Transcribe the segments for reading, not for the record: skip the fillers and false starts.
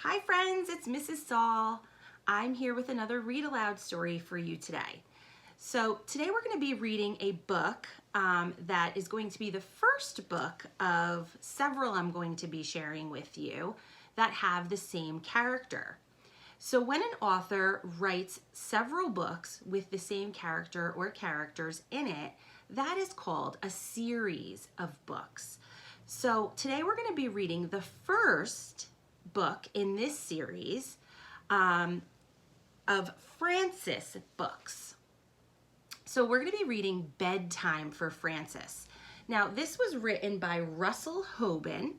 Hi friends, it's Mrs. Saul. I'm here with another read aloud story for you today. So today we're going to be reading a book that is going to be the first book of several I'm going to be sharing with you that have the same character. So when an author writes several books with the same character or characters in it, that is called a series of books. So today we're going to be reading the first book in this series of Frances books. So we're going to be reading Bedtime for Frances. Now this was written by Russell Hoban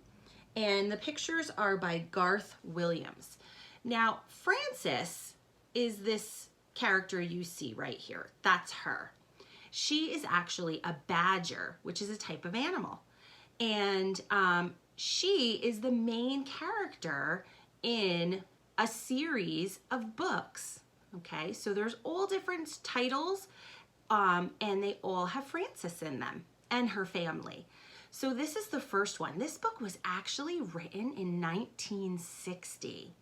and the pictures are by Garth Williams. Now Frances is this character you see right here. That's her. She is actually a badger, which is a type of animal. And she is the main character in a series of books. Okay, so there's all different titles and they all have Frances in them and her family. So this is the first one. This book was actually written in 1960.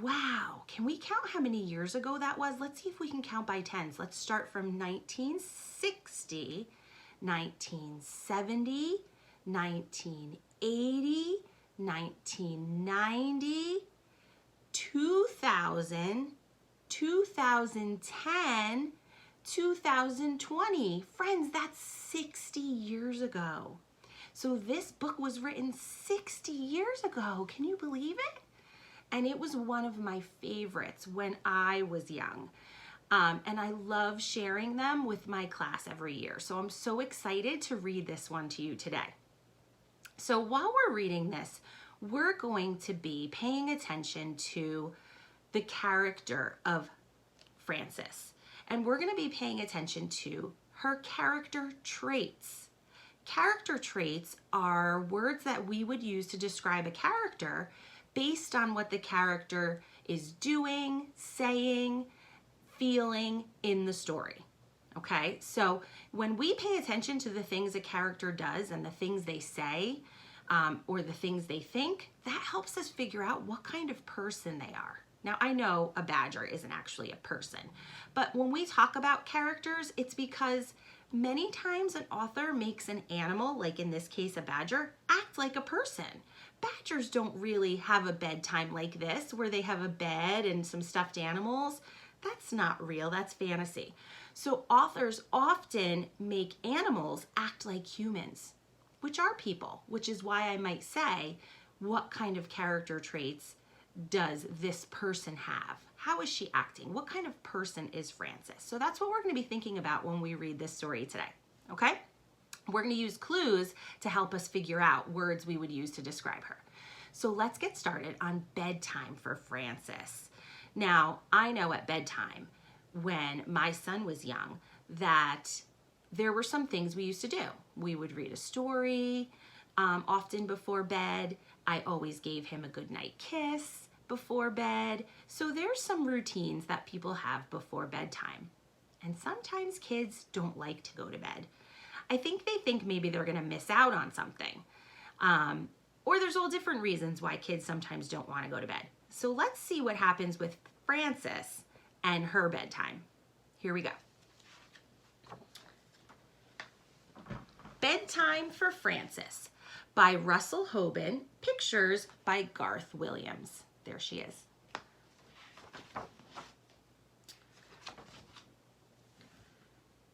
Wow, can we count how many years ago that was? Let's see if we can count by tens. Let's start from 1960, 1970, 1980, 1990, 2000, 2010, 2020. Friends, that's 60 years ago. So this book was written 60 years ago. Can you believe it? And it was one of my favorites when I was young. And I love sharing them with my class every year. So I'm so excited to read this one to you today. So while we're reading this, we're going to be paying attention to the character of Frances. And we're going to be paying attention to her character traits. Character traits are words that we would use to describe a character based on what the character is doing, saying, feeling in the story. Okay, so when we pay attention to the things a character does and the things they say or the things they think, that helps us figure out what kind of person they are. Now, I know a badger isn't actually a person, but when we talk about characters, it's because many times an author makes an animal, like in this case a badger, act like a person. Badgers don't really have a bedtime like this, where they have a bed and some stuffed animals. That's not real, that's fantasy. So authors often make animals act like humans, which are people, which is why I might say, what kind of character traits does this person have? How is she acting? What kind of person is Frances? So that's what we're going to be thinking about when we read this story today, okay? We're going to use clues to help us figure out words we would use to describe her. So let's get started on Bedtime for Frances. Now, I know at bedtime, when my son was young, that there were some things we used to do. We would read a story often before bed. I always gave him a goodnight kiss before bed. So there's some routines that people have before bedtime. And sometimes kids don't like to go to bed. I think they think maybe they're going to miss out on something. Or there's all different reasons why kids sometimes don't want to go to bed. So let's see what happens with Frances and her bedtime. Here we go. Bedtime for Frances by Russell Hoban, pictures by Garth Williams. There she is.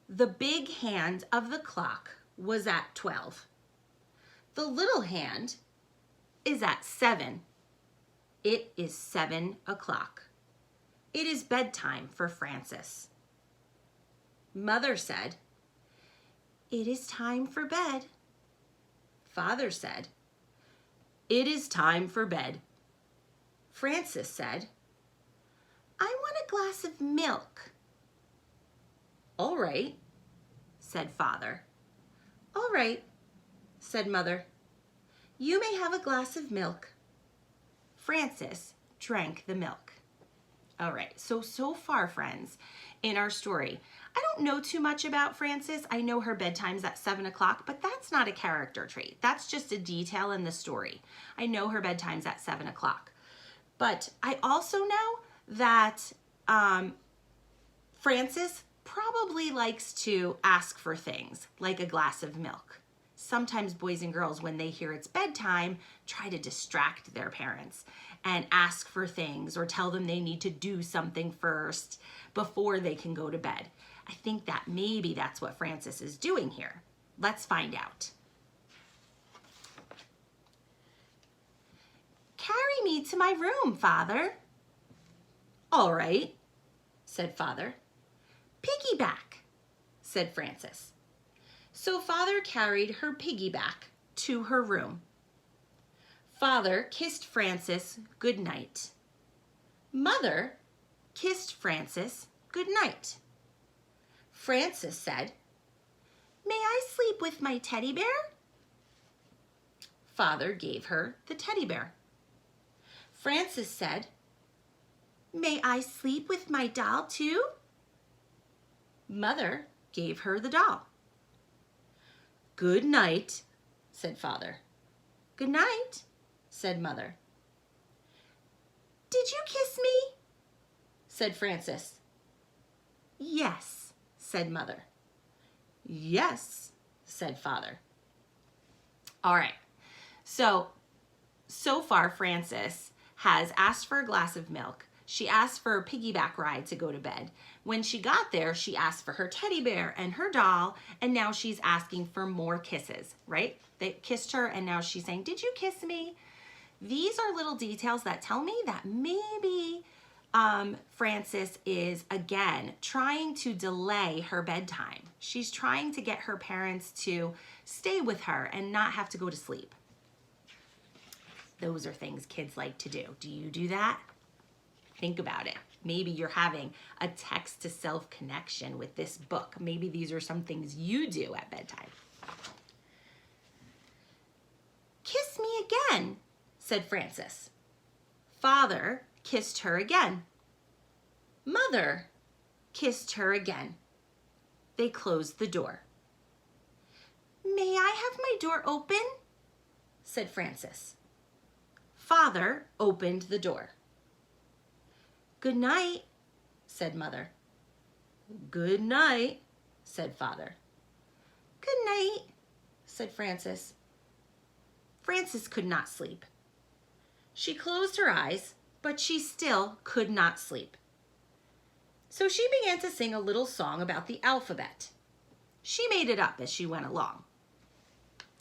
The big hand of the clock was at 12. The little hand is at 7. It is 7 o'clock. It is bedtime for Frances. Mother said, "It is time for bed." Father said, "It is time for bed." Frances said, "I want a glass of milk." "All right," said Father. "All right," said Mother. "You may have a glass of milk." Frances drank the milk. All right, so far, friends, in our story, I don't know too much about Frances. I know her bedtime's at 7 o'clock, but that's not a character trait. That's just a detail in the story. I know her bedtime's at 7 o'clock. But I also know that Frances probably likes to ask for things like a glass of milk. Sometimes boys and girls, when they hear it's bedtime, try to distract their parents and ask for things or tell them they need to do something first before they can go to bed. I think that maybe that's what Frances is doing here. Let's find out. Carry me to my room, Father. All right, said Father. Piggyback, said Frances. So Father carried her piggyback to her room. Father kissed Frances good night. Mother kissed Frances good night. Frances said, "May I sleep with my teddy bear?" Father gave her the teddy bear. Frances said, "May I sleep with my doll too?" Mother gave her the doll. "Good night," said Father. "Good night," said Mother. "Did you kiss me?" said Frances. "Yes," said Mother. "Yes," said Father. All right, so far Frances has asked for a glass of milk. She asked for a piggyback ride to go to bed. When she got there, she asked for her teddy bear and her doll, and now she's asking for more kisses, right? They kissed her, and now she's saying, "Did you kiss me?" These are little details that tell me that maybe Frances is, again, trying to delay her bedtime. She's trying to get her parents to stay with her and not have to go to sleep. Those are things kids like to do. Do you do that? Think about it. Maybe you're having a text-to-self connection with this book. Maybe these are some things you do at bedtime. "Kiss me again," said Frances. Father kissed her again. Mother kissed her again. They closed the door. "May I have my door open?" said Frances. Father opened the door. "Good night," said Mother. "Good night," said Father. "Good night," said Frances. Frances could not sleep. She closed her eyes, but she still could not sleep. So she began to sing a little song about the alphabet. She made it up as she went along.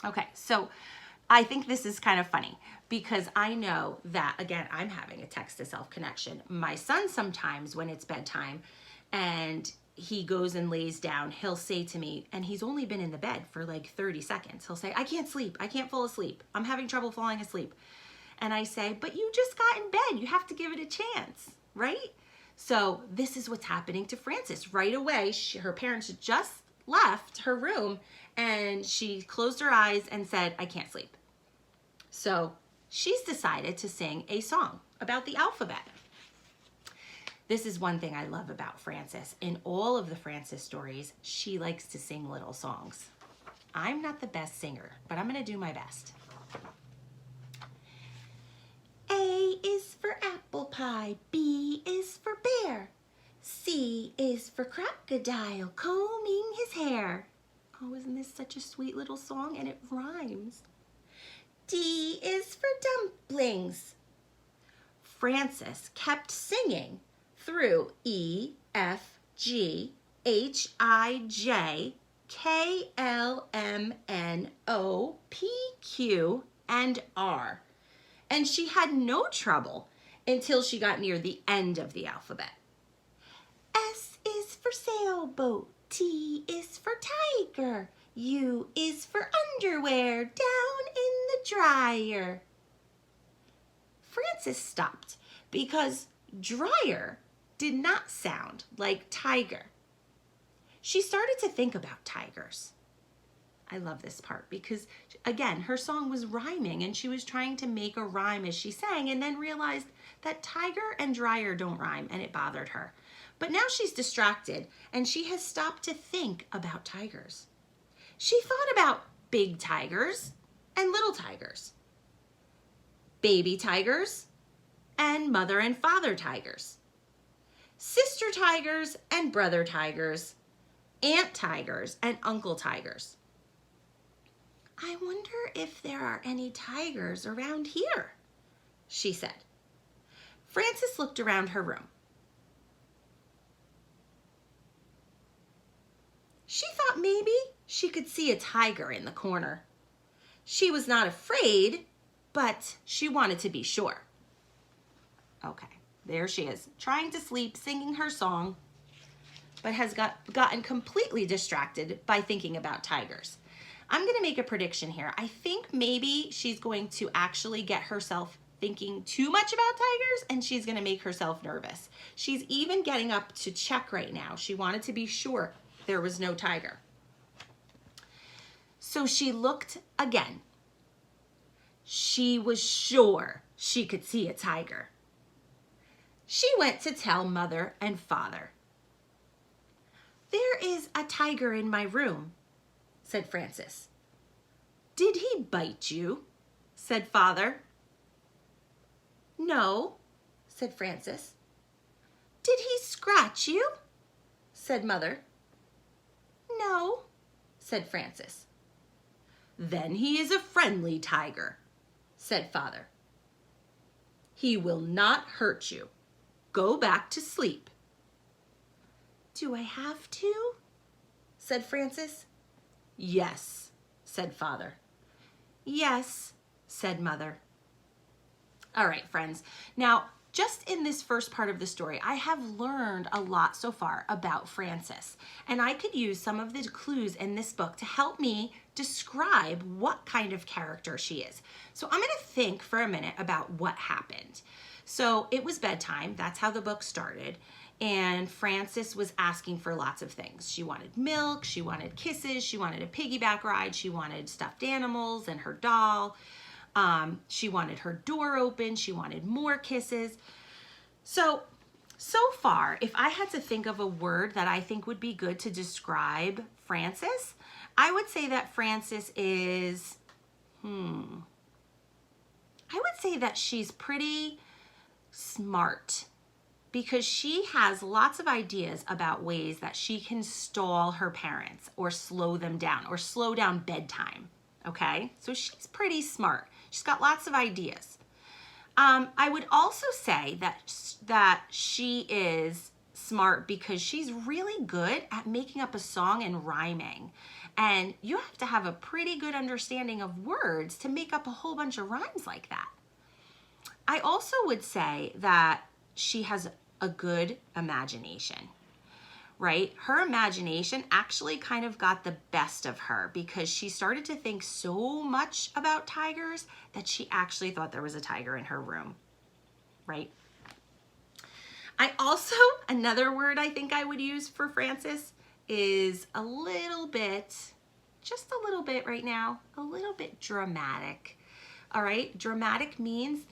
Okay, so I think this is kind of funny because I know that, again, I'm having a text-to-self connection. My son sometimes, when it's bedtime and he goes and lays down, he'll say to me, and he's only been in the bed for like 30 seconds, he'll say, "I can't sleep. I can't fall asleep. I'm having trouble falling asleep." And I say, "But you just got in bed. You have to give it a chance," right? So this is what's happening to Frances. Right away, her parents just left her room and she closed her eyes and said, "I can't sleep." So she's decided to sing a song about the alphabet. This is one thing I love about Frances. In all of the Frances stories, she likes to sing little songs. I'm not the best singer, but I'm going to do my best. A is for apple pie, B is for bear, C is for crocodile combing his hair. Oh, isn't this such a sweet little song? And it rhymes. D is for dumplings. Frances kept singing through E, F, G, H, I, J, K, L, M, N, O, P, Q, and R. And she had no trouble until she got near the end of the alphabet. S is for sailboat, T is for tiger, U is for underwear down in the dryer. Frances stopped because dryer did not sound like tiger. She started to think about tigers. I love this part because, again, her song was rhyming and she was trying to make a rhyme as she sang and then realized that tiger and dryer don't rhyme and it bothered her. But now she's distracted and she has stopped to think about tigers. She thought about big tigers and little tigers, baby tigers and mother and father tigers, sister tigers and brother tigers, aunt tigers and uncle tigers. I wonder if there are any tigers around here, she said. Frances looked around her room. She thought maybe she could see a tiger in the corner. She was not afraid, but she wanted to be sure. Okay, there she is, trying to sleep, singing her song, but has gotten completely distracted by thinking about tigers. I'm going to make a prediction here. I think maybe she's going to actually get herself thinking too much about tigers, and she's going to make herself nervous. She's even getting up to check right now. She wanted to be sure there was no tiger. So she looked again. She was sure she could see a tiger. She went to tell mother and father. There is a tiger in my room, said Frances. Did he bite you? Said father. No, said Frances. Did he scratch you? Said mother. No, said Frances. Then he is a friendly tiger, said father. He will not hurt you. Go back to sleep. Do I have to? Said Frances. Yes, said father. Yes, said mother. All right, friends. Now, just in this first part of the story, I have learned a lot so far about Frances, and I could use some of the clues in this book to help me describe what kind of character she is. So I'm going to think for a minute about what happened. So it was bedtime. That's how the book started. And Frances was asking for lots of things. She wanted milk, she wanted kisses, she wanted a piggyback ride, she wanted stuffed animals and her doll. She wanted her door open, she wanted more kisses. So far, if I had to think of a word that I think would be good to describe Frances, I would say that Frances is, I would say that she's pretty smart, because she has lots of ideas about ways that she can stall her parents or slow them down or slow down bedtime, okay? So she's pretty smart. She's got lots of ideas. I would also say that she is smart because she's really good at making up a song and rhyming. And you have to have a pretty good understanding of words to make up a whole bunch of rhymes like that. I also would say that she has a good imagination, right? Her imagination actually kind of got the best of her because she started to think so much about tigers that she actually thought there was a tiger in her room, right? I also, another word I think I would use for Frances is a little bit, just a little bit right now, a little bit dramatic. All right, dramatic means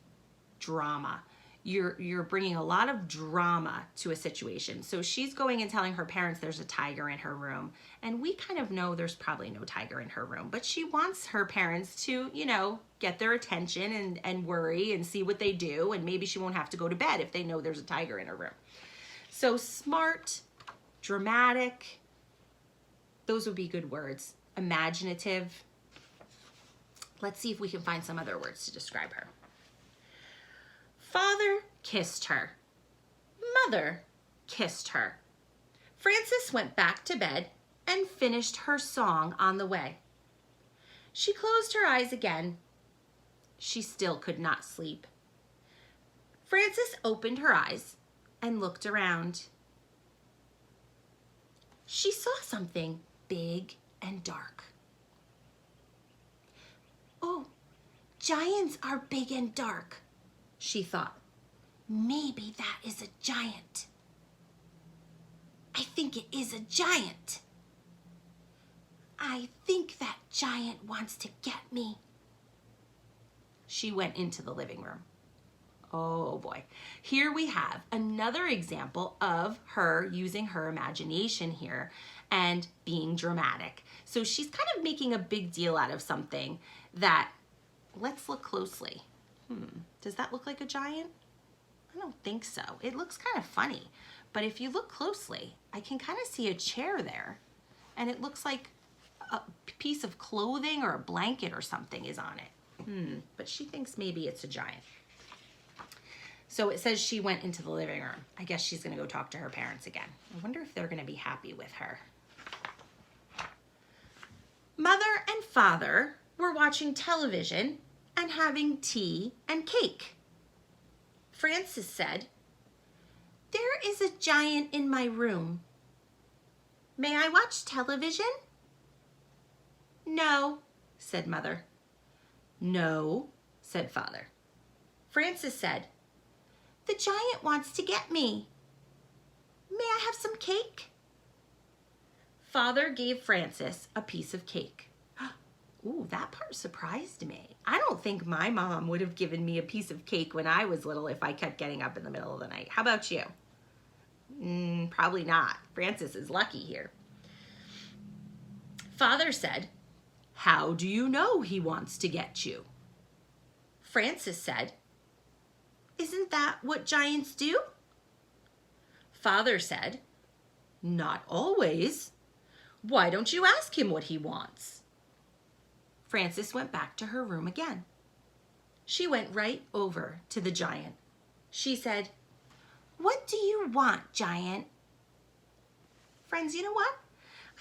drama. You're bringing a lot of drama to a situation. So she's going and telling her parents there's a tiger in her room. And we kind of know there's probably no tiger in her room, but she wants her parents to, you know, get their attention and worry and see what they do. And maybe she won't have to go to bed if they know there's a tiger in her room. So smart, dramatic, those would be good words. Imaginative. Let's see if we can find some other words to describe her. Father kissed her. Mother kissed her. Frances went back to bed and finished her song on the way. She closed her eyes again. She still could not sleep. Frances opened her eyes and looked around. She saw something big and dark. Oh, giants are big and dark, she thought. Maybe that is a giant. I think it is a giant. I think that giant wants to get me. She went into the living room. Oh boy. Here we have another example of her using her imagination here and being dramatic. So she's kind of making a big deal out of something that, let's look closely. Does that look like a giant? I don't think so. It looks kind of funny, but if you look closely, I can kind of see a chair there, and it looks like a piece of clothing or a blanket or something is on it. But she thinks maybe it's a giant. So it says she went into the living room. I guess she's gonna go talk to her parents again. I wonder if they're gonna be happy with her. Mother and father were watching television and having tea and cake. Frances said, "There is a giant in my room. May I watch television?" "No," said Mother. "No," said Father. Frances said, "The giant wants to get me. May I have some cake?" Father gave Frances a piece of cake. Ooh, that part surprised me. I don't think my mom would have given me a piece of cake when I was little if I kept getting up in the middle of the night. How about you? Probably not. Frances is lucky here. Father said, "How do you know he wants to get you?" Frances said, "Isn't that what giants do?" Father said, "Not always. Why don't you ask him what he wants?" Frances went back to her room again. She went right over to the giant. She said, "What do you want, giant?" Friends, you know what?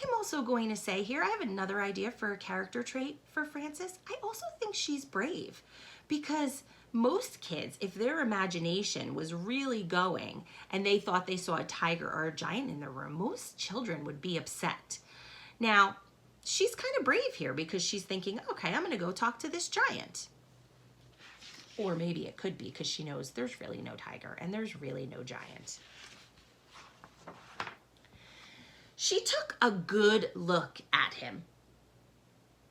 I'm also going to say here, I have another idea for a character trait for Frances. I also think she's brave, because most kids, if their imagination was really going and they thought they saw a tiger or a giant in their room, most children would be upset. Now, she's kind of brave here because she's thinking, okay, I'm going to go talk to this giant. Or maybe it could be because she knows there's really no tiger and there's really no giant. She took a good look at him.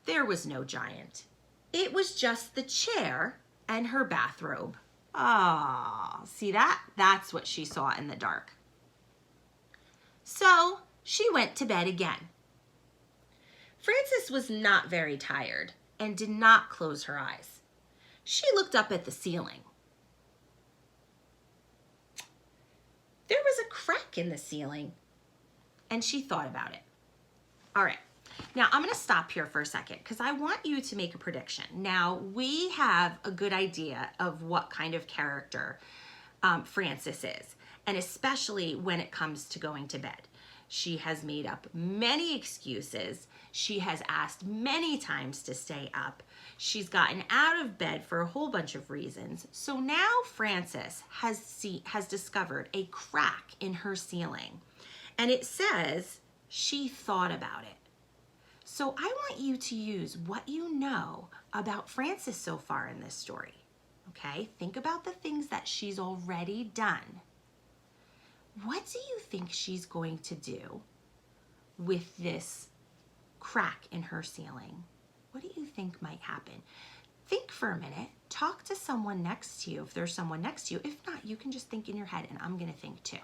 There was no giant. It was just the chair and her bathrobe. Ah, see that? That's what she saw in the dark. So she went to bed again. Frances was not very tired and did not close her eyes. She looked up at the ceiling. There was a crack in the ceiling, and she thought about it. All right, now I'm going to stop here for a second because I want you to make a prediction. Now, we have a good idea of what kind of character Frances is, and especially when it comes to going to bed. She has made up many excuses. She has asked many times to stay up. She's gotten out of bed for a whole bunch of reasons. So now Frances has discovered a crack in her ceiling. And it says she thought about it. So I want you to use what you know about Frances so far in this story. Okay? Think about the things that she's already done. What do you think she's going to do with this crack in her ceiling? What do you think might happen? Think for a minute. Talk to someone next to you if there's someone next to you. If not, you can just think in your head, and I'm going to think too.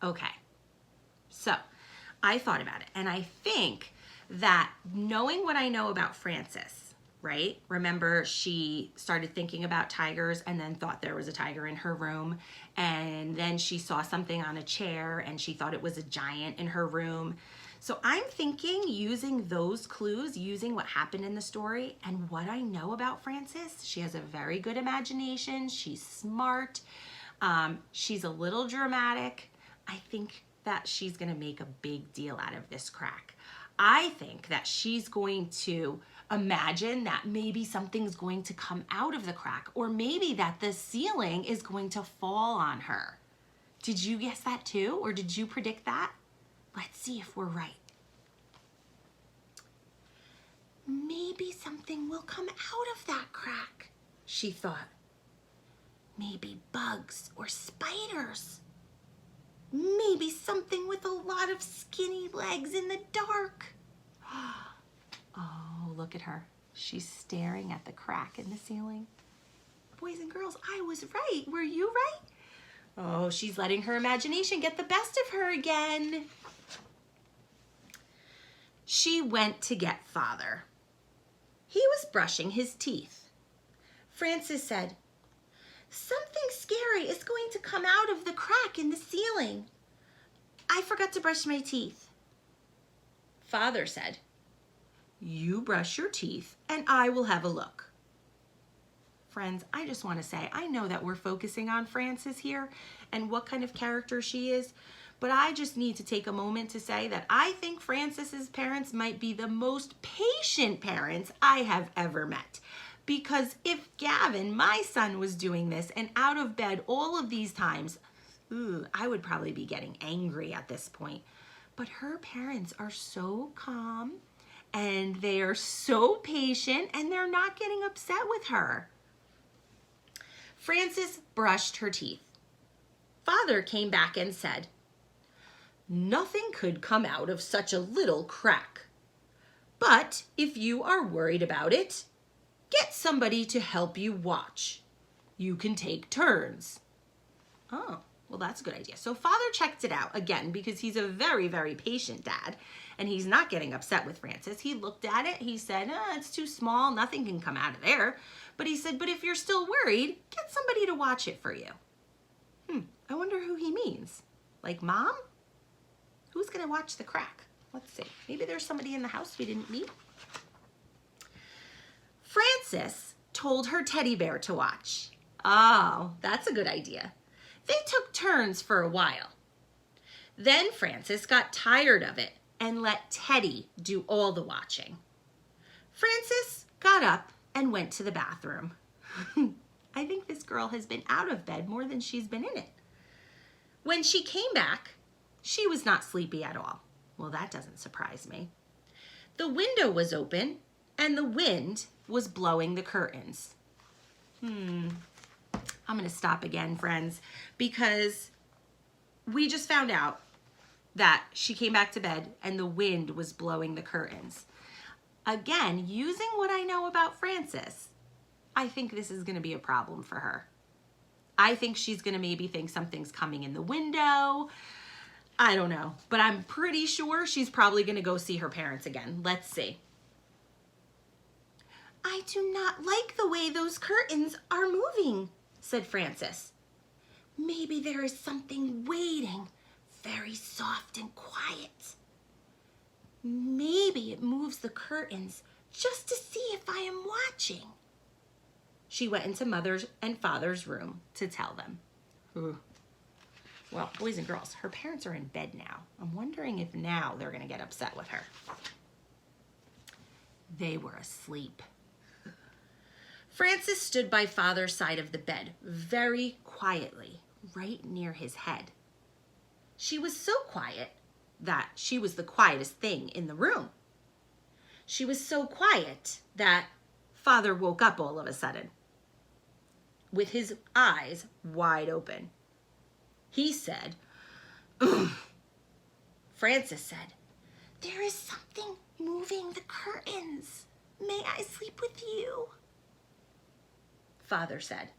Okay, so I thought about it, and I think that knowing what I know about Frances, right? Remember, she started thinking about tigers and then thought there was a tiger in her room, and then she saw something on a chair and she thought it was a giant in her room. So I'm thinking, using those clues, using what happened in the story and what I know about Frances, she has a very good imagination, she's smart, she's a little dramatic. I think that she's gonna make a big deal out of this crack. I think that she's going to imagine that maybe something's going to come out of the crack, or maybe that the ceiling is going to fall on her. Did you guess that too, or did you predict that? Let's see if we're right. Maybe something will come out of that crack, she thought. Maybe bugs or spiders. Maybe something with a lot of skinny legs in the dark. Oh, look at her. She's staring at the crack in the ceiling. Boys and girls, I was right. Were you right? Oh, she's letting her imagination get the best of her again. She went to get Father. He was brushing his teeth. Frances said, "Something scary is going to come out of the crack in the ceiling. I forgot to brush my teeth." Father said, "You brush your teeth and I will have a look." Friends, I just want to say, I know that we're focusing on Frances here and what kind of character she is, but I just need to take a moment to say that I think Frances's parents might be the most patient parents I have ever met. Because if Gavin, my son, was doing this and out of bed all of these times, I would probably be getting angry at this point. But her parents are so calm and they are so patient and they're not getting upset with her. Frances brushed her teeth. Father came back and said, "Nothing could come out of such a little crack. But if you are worried about it, get somebody to help you watch. You can take turns." Oh, well, that's a good idea. So Father checked it out again because he's a very, very patient dad and he's not getting upset with Frances. He looked at it. He said, "It's too small. Nothing can come out of there." But he said, "But if you're still worried, get somebody to watch it for you." I wonder who he means. Like Mom? Who's going to watch the crack? Let's see. Maybe there's somebody in the house we didn't meet. Frances told her teddy bear to watch. Oh, that's a good idea. They took turns for a while. Then Frances got tired of it and let Teddy do all the watching. Frances got up and went to the bathroom. I think this girl has been out of bed more than she's been in it. When she came back, she was not sleepy at all. Well, that doesn't surprise me. The window was open and the wind was blowing the curtains. I'm going to stop again, friends, because we just found out that she came back to bed and the wind was blowing the curtains. Again, using what I know about Frances, I think this is going to be a problem for her. I think she's going to maybe think something's coming in the window. I don't know, but I'm pretty sure she's probably going to go see her parents again. Let's see. "I do not like the way those curtains are moving," said Frances. "Maybe there is something waiting, very soft and quiet. Maybe it moves the curtains just to see if I am watching." She went into Mother's and Father's room to tell them. Well, boys and girls, her parents are in bed now. I'm wondering if now they're going to get upset with her. They were asleep. Frances stood by Father's side of the bed, very quietly, right near his head. She was so quiet that she was the quietest thing in the room. She was so quiet that Father woke up all of a sudden with his eyes wide open. He said, "Ugh." Frances said, "There is something moving the curtains. May I sleep with you?" Father said,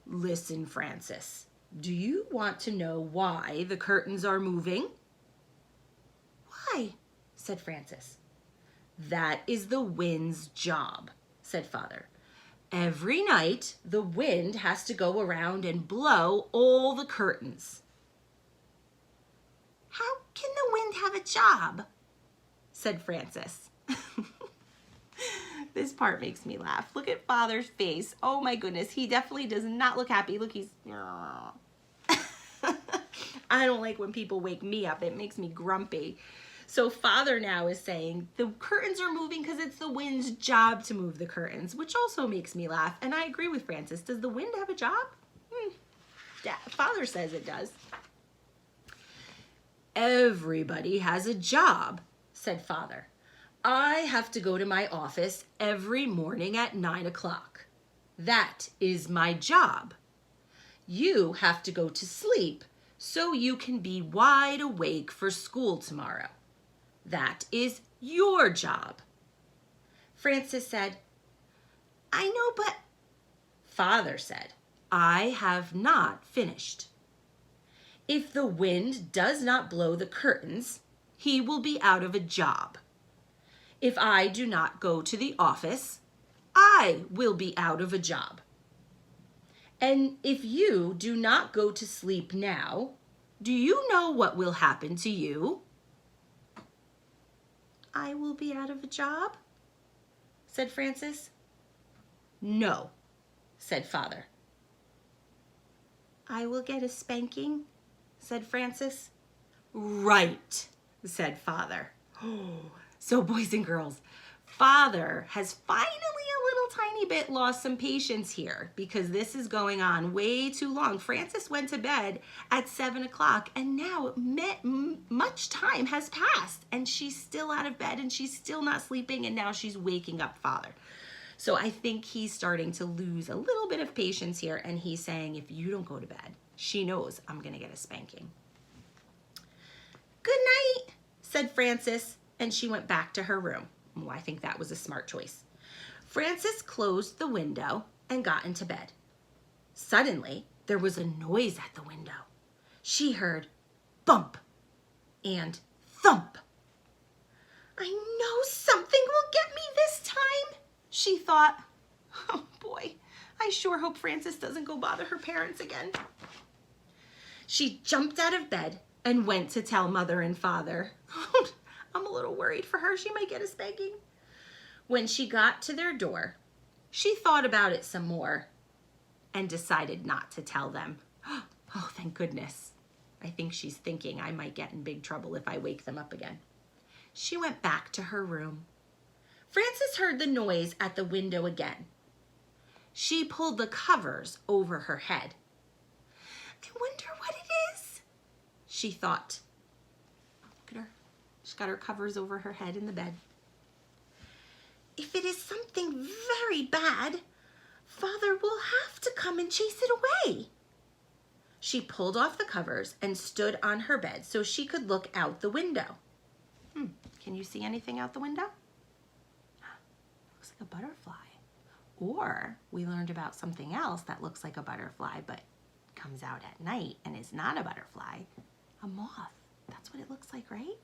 "Listen, Frances, do you want to know why the curtains are moving?" "Why?" said Frances. "That is the wind's job," said Father. "Every night, the wind has to go around and blow all the curtains." "How can the wind have a job?" said Frances. This part makes me laugh. Look at Father's face. Oh my goodness, he definitely does not look happy. Look, he's... I don't like when people wake me up. It makes me grumpy. So Father now is saying the curtains are moving because it's the wind's job to move the curtains, which also makes me laugh. And I agree with Frances. Does the wind have a job? Yeah, Father says it does. "Everybody has a job," said Father. "I have to go to my office every morning at 9 o'clock. That is my job. You have to go to sleep so you can be wide awake for school tomorrow. That is your job." Frances said, "I know, but..." Father said, "I have not finished. If the wind does not blow the curtains, he will be out of a job. If I do not go to the office, I will be out of a job. And if you do not go to sleep now, do you know what will happen to you? I will be out of a job, said Francis. No, said Father. I will get a spanking, said Francis. Right, said Father. So boys and girls, Father has finally a little tiny bit lost some patience here because this is going on way too long. Francis went to bed at 7 o'clock and now much time has passed and she's still out of bed and she's still not sleeping and now she's waking up Father. So I think he's starting to lose a little bit of patience here and he's saying, if you don't go to bed, she knows I'm gonna get a spanking. Good night, said Francis, and she went back to her room. Oh, I think that was a smart choice. Francis closed the window and got into bed. Suddenly, there was a noise at the window. She heard bump and thump. I know something will get me this time, she thought. Oh boy, I sure hope Francis doesn't go bother her parents again. She jumped out of bed and went to tell Mother and Father. I'm a little worried for her. She might get a spanking. When she got to their door, she thought about it some more and decided not to tell them. Oh, thank goodness. I think she's thinking I might get in big trouble if I wake them up again. She went back to her room. Francis heard the noise at the window again. She pulled the covers over her head. I wonder what it is, she thought. Look at her. She's got her covers over her head in the bed. If it is something very bad, Father will have to come and chase it away. She pulled off the covers and stood on her bed so she could look out the window. Can you see anything out the window? Looks like a butterfly. Or we learned about something else that looks like a butterfly but comes out at night and is not a butterfly. A moth. That's what it looks like, right?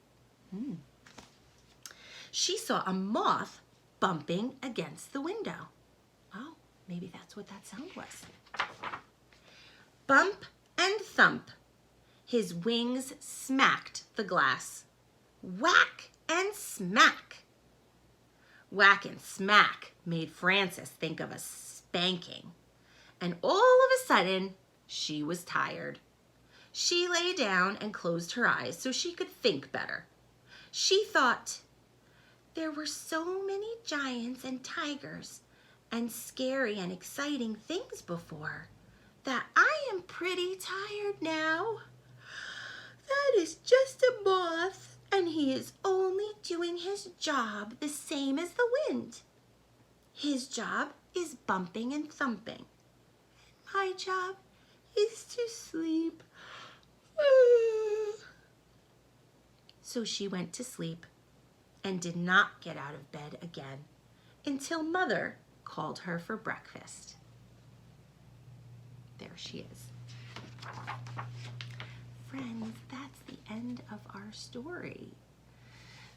She saw a moth bumping against the window. Oh, maybe that's what that sound was. Bump and thump. His wings smacked the glass. Whack and smack. Whack and smack made Francis think of a spanking. And all of a sudden, she was tired. She lay down and closed her eyes so she could think better. She thought, there were so many giants and tigers and scary and exciting things before that I am pretty tired now. That is just a moth, and he is only doing his job the same as the wind. His job is bumping and thumping. My job is to sleep. So she went to sleep and did not get out of bed again until Mother called her for breakfast. There she is. Friends, that's the end of our story.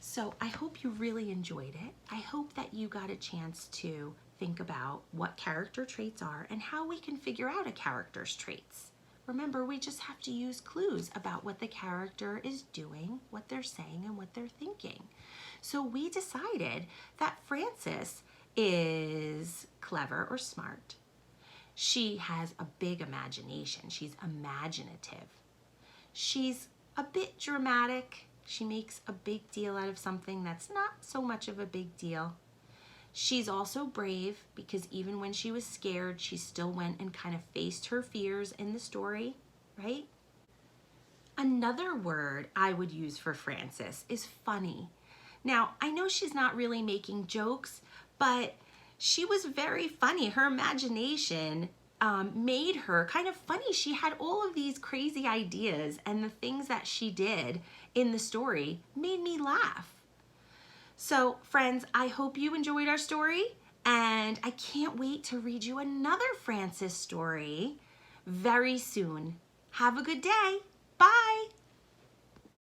So I hope you really enjoyed it. I hope that you got a chance to think about what character traits are and how we can figure out a character's traits. Remember, we just have to use clues about what the character is doing, what they're saying, and what they're thinking. So we decided that Frances is clever or smart. She has a big imagination. She's imaginative. She's a bit dramatic. She makes a big deal out of something that's not so much of a big deal. She's also brave because even when she was scared, she still went and kind of faced her fears in the story, right? Another word I would use for Frances is funny. Now, I know she's not really making jokes, but she was very funny. Her imagination made her kind of funny. She had all of these crazy ideas, and the things that she did in the story made me laugh. So friends, I hope you enjoyed our story, and I can't wait to read you another Frances story very soon. Have a good day. Bye.